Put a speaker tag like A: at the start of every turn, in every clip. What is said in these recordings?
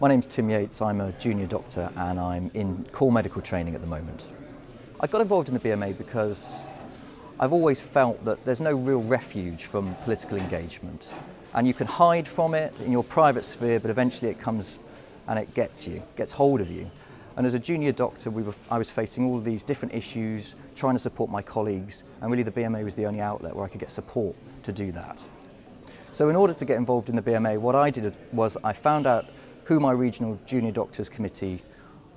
A: My name's Tim Yates, I'm a junior doctor and I'm in core medical training at the moment. I got involved in the BMA because I've always felt that there's no real refuge from political engagement. And you can hide from it in your private sphere, but eventually it comes and it gets hold of you. And as a junior doctor, I was facing all of these different issues, trying to support my colleagues, and really the BMA was the only outlet where I could get support to do that. So in order to get involved in the BMA, what I did was I found out who my regional junior doctors committee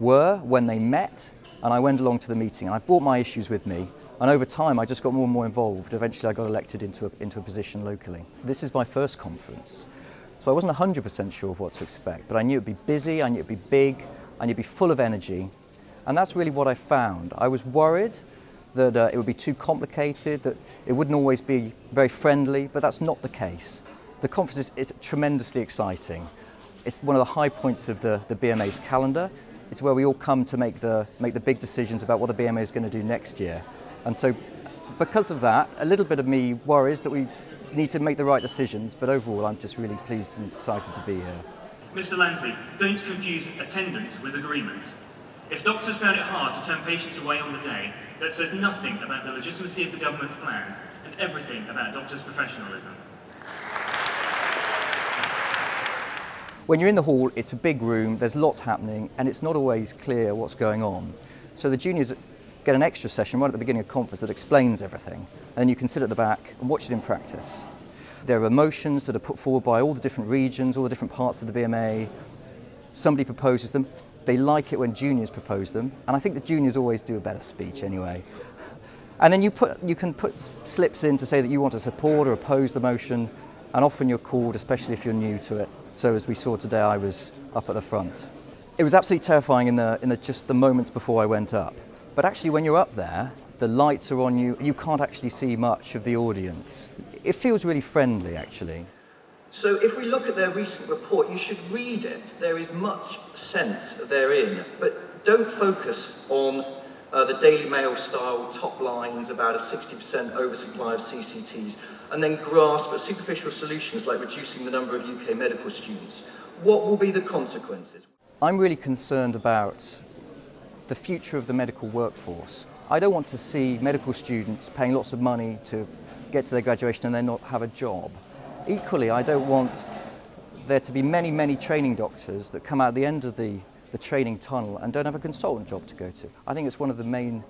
A: were when they met, and I went along to the meeting and I brought my issues with me, and over time I just got more and more involved. Eventually I got elected into a position locally. This is my first conference, so I wasn't 100% sure of what to expect, but I knew it'd be busy, I knew it'd be big, I knew it'd be full of energy, and that's really what I found. I was worried that it would be too complicated, that it wouldn't always be very friendly, but that's not the case. The conference is tremendously exciting. It's one of the high points of the BMA's calendar. It's where we all come to make the big decisions about what the BMA is going to do next year. And so because of that, a little bit of me worries that we need to make the right decisions, but overall I'm just really pleased and excited to be here.
B: Mr. Lansley, don't confuse attendance with agreement. If doctors found it hard to turn patients away on the day, that says nothing about the legitimacy of the government's plans and everything about doctors' professionalism.
A: When you're in the hall, it's a big room, there's lots happening, and it's not always clear what's going on. So the juniors get an extra session right at the beginning of the conference that explains everything, and then you can sit at the back and watch it in practice. There are motions that are put forward by all the different regions, all the different parts of the BMA. Somebody proposes them. They like it when juniors propose them, and I think the juniors always do a better speech anyway. And then you can put slips in to say that you want to support or oppose the motion, and often you're called, especially if you're new to it. So as we saw today, I was up at the front. It was absolutely terrifying in just the moments before I went up. But actually when you're up there, the lights are on you, you can't actually see much of the audience. It feels really friendly, actually.
C: So if we look at their recent report, you should read it. There is much sense therein, but don't focus on the Daily Mail style top lines about a 60% oversupply of CCTs, and then grasp at superficial solutions like reducing the number of UK medical students. What will be the consequences?
A: I'm really concerned about the future of the medical workforce. I don't want to see medical students paying lots of money to get to their graduation and then not have a job. Equally, I don't want there to be many, many training doctors that come out at the end of the training tunnel and don't have a consultant job to go to. I think it's one of the main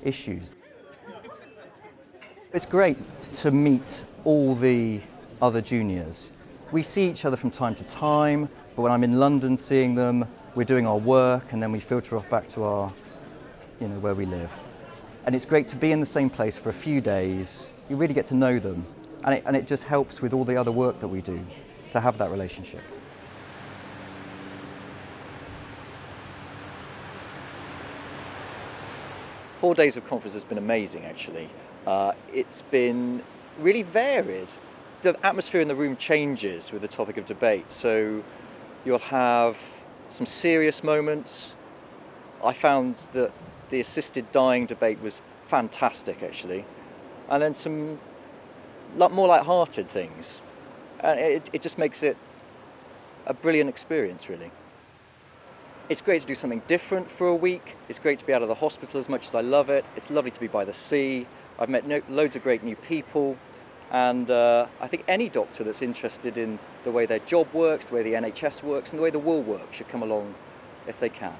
A: issues. It's great to meet all the other juniors. We see each other from time to time, but when I'm in London seeing them, we're doing our work and then we filter off back to our, where we live. And it's great to be in the same place for a few days. You really get to know them, and it just helps with all the other work that we do to have that relationship. 4 days of conference has been amazing, actually. It's been really varied. The atmosphere in the room changes with the topic of debate, so you'll have some serious moments. I found that the assisted dying debate was fantastic, actually, and then some more light-hearted things, and it just makes it a brilliant experience, really. It's great to do something different for a week. It's great to be out of the hospital as much as I love it. It's lovely to be by the sea. I've met loads of great new people, and I think any doctor that's interested in the way their job works, the way the NHS works, and the way the world works should come along if they can.